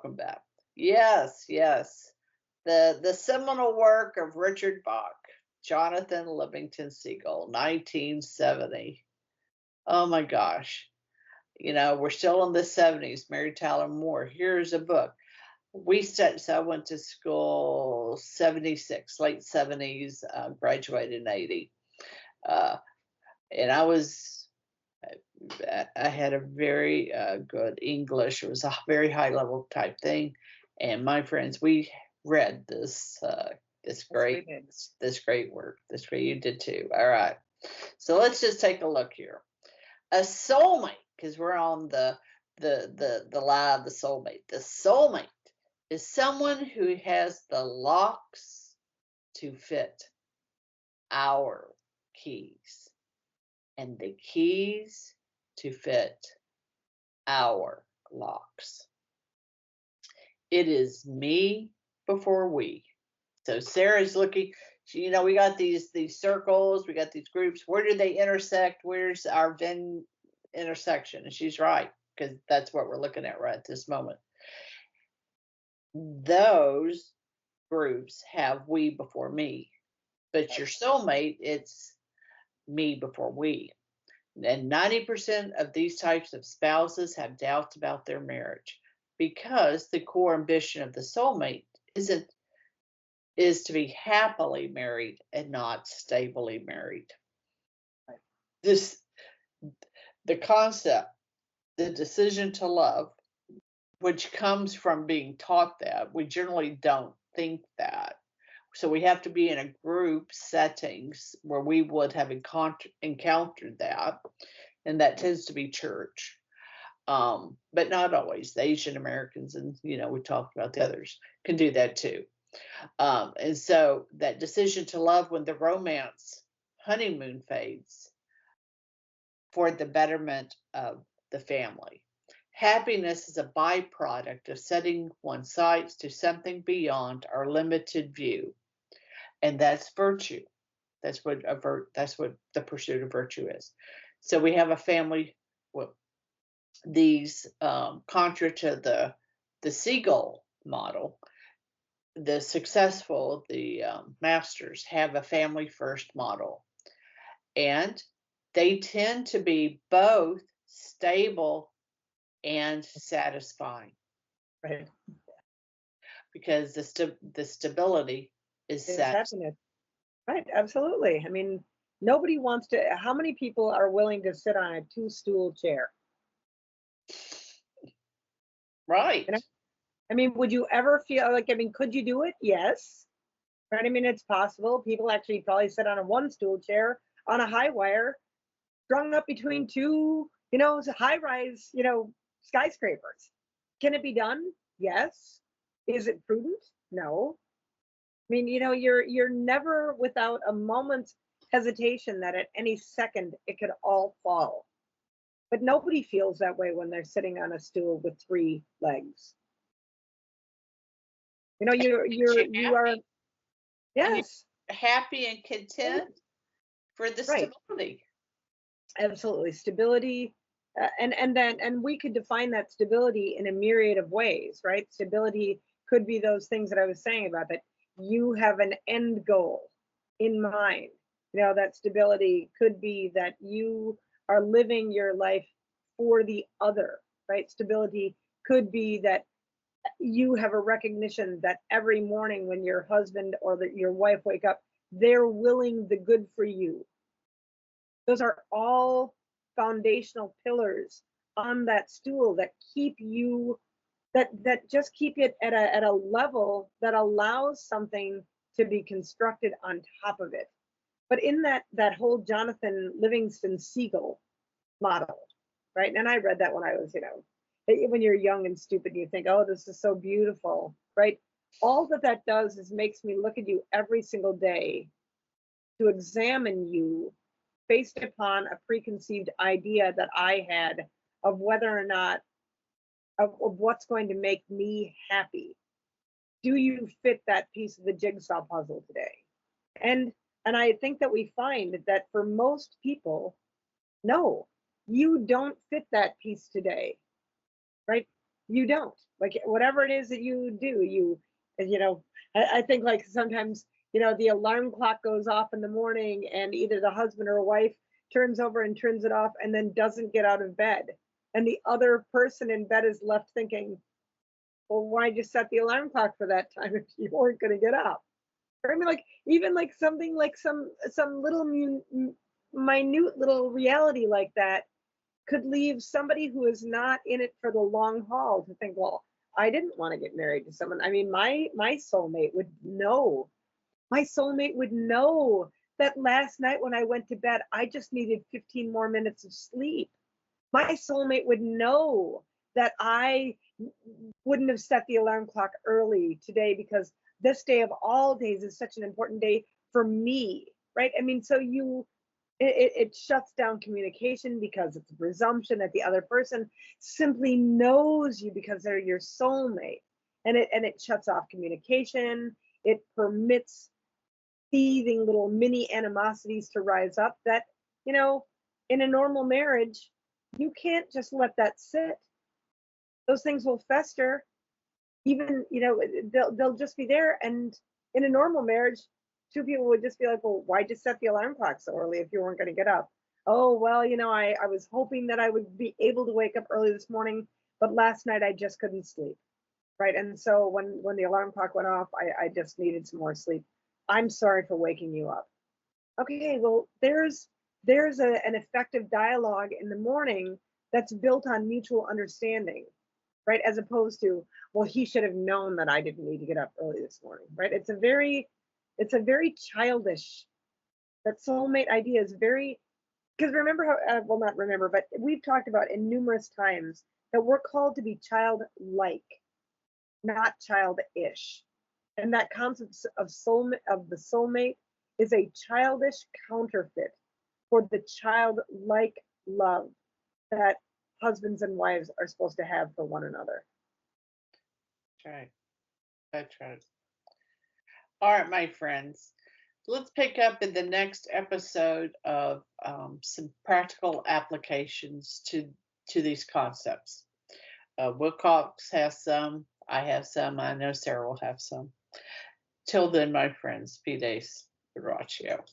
talking about. Yes, yes. The seminal work of Richard Bach, Jonathan Livingston Seagull, 1970. Oh my gosh. We're still in the 70s. Mary Tyler Moore. Here's a book. So I went to school 76, late 70s, graduated in 80. Uh, and I had a very good English. It was a very high level type thing. And my friends, we read this great work. You did too. All right. So let's just take a look here. A soulmate, because we're on the lie of the soulmate. The soulmate is someone who has the locks to fit our keys and the keys to fit our locks. It is me before we. So Sarah's looking, we got these circles, we got these groups. Where do they intersect? Where's our Venn intersection? And she's right, because that's what we're looking at right at this moment. Those groups have we before me, but your soulmate, it's me before we. And 90% of these types of spouses have doubts about their marriage because the core ambition of the soulmate is to be happily married and not stably married. The concept, the decision to love, which comes from being taught that, we generally don't think that. So we have to be in a group settings where we would have encountered that, and that tends to be church, but not always. The Asian Americans, and we talked about the others, can do that too. And so that decision to love, when the romance honeymoon fades for the betterment of the family. Happiness is a byproduct of setting one's sights to something beyond our limited view. And that's virtue. That's what the pursuit of virtue is. So we have a family. Well, these contra to the seagull model, the successful, the masters have a family first model, and they tend to be both stable and satisfying, right? Because the stability is set. Right, absolutely. I mean, nobody wants to. How many people are willing to sit on a two-stool chair? Right. I mean, would you ever feel like, could you do it? Yes. Right. I mean, it's possible. People actually probably sit on a one-stool chair on a high wire, strung up between two, high-rise, skyscrapers. Can it be done? Yes. Is it prudent? No. I mean, you're never without a moment's hesitation that at any second it could all fall. But nobody feels that way when they're sitting on a stool with three legs. You are, yes, happy and content for the stability. Right. Absolutely, stability, and we could define that stability in a myriad of ways, right? Stability could be those things that I was saying about that. You have an end goal in mind. That stability could be that you are living your life for the other, right? Stability could be that you have a recognition that every morning when your husband or your wife wake up, they're willing the good for you. Those are all foundational pillars on that stool that keep you that just keep it at a level that allows something to be constructed on top of it. But in that whole Jonathan Livingston Seagull model, right? And I read that when I was, when you're young and stupid, you think, oh, this is so beautiful, right? All that does is makes me look at you every single day to examine you based upon a preconceived idea that I had of whether or not of what's going to make me happy. Do you fit that piece of the jigsaw puzzle today? And I think that we find that for most people, no, you don't fit that piece today, right? You don't. Like whatever it is that you do, you know, I think like sometimes, the alarm clock goes off in the morning and either the husband or wife turns over and turns it off and then doesn't get out of bed. And the other person in bed is left thinking, well, why just set the alarm clock for that time if you weren't going to get up? Or I mean, like even like something like some little minute little reality like that could leave somebody who is not in it for the long haul to think, well, I didn't want to get married to someone. I mean, my soulmate would know. My soulmate would know that last night when I went to bed, I just needed 15 more minutes of sleep. My soulmate would know that I wouldn't have set the alarm clock early today because this day of all days is such an important day for me, right? I mean, so it shuts down communication because it's a presumption that the other person simply knows you because they're your soulmate, and it shuts off communication. It permits seething little mini animosities to rise up that, you know in a normal marriage you can't just let that sit. Those things will fester. Even, they'll just be there. And in a normal marriage, two people would just be like, well, why just set the alarm clock so early if you weren't going to get up? Oh, well, I was hoping that I would be able to wake up early this morning, but last night I just couldn't sleep. Right. And so when the alarm clock went off, I just needed some more sleep. I'm sorry for waking you up. Okay, well, an effective dialogue in the morning that's built on mutual understanding, right? As opposed to, well, he should have known that I didn't need to get up early this morning, right? It's a very childish. That soulmate idea is very, because remember how, well, not remember, but we've talked about in numerous times that we're called to be childlike, not childish. And that concept of the soulmate is a childish counterfeit for the childlike love that husbands and wives are supposed to have for one another. That's right. That's right. All right, my friends. Let's pick up in the next episode of some practical applications to these concepts. Wilcox has some. I have some. I know Sarah will have some. Till then, my friends, Fides, Ratio.